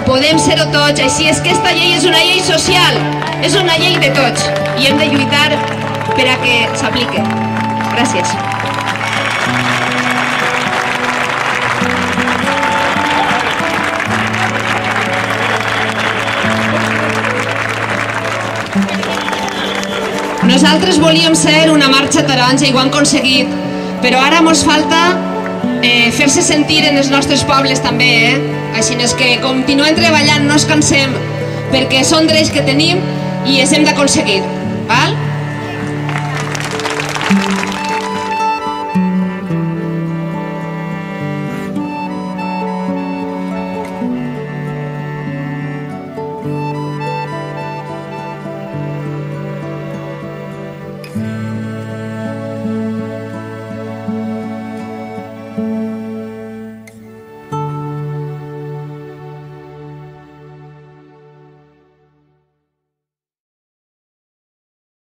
Podem ser-ho tots, així és que aquesta llei és una llei social, és una llei de tots i hem de lluitar per a que s'apliqui. Gràcies. Nosaltres volíem ser una marxa taronja i ho hem aconseguit, però ara ens falta fer-se sentir en els nostres pobles també, Així és que continuem treballant, no ens cansem, perquè són drets que tenim i els hem d'aconseguir, val?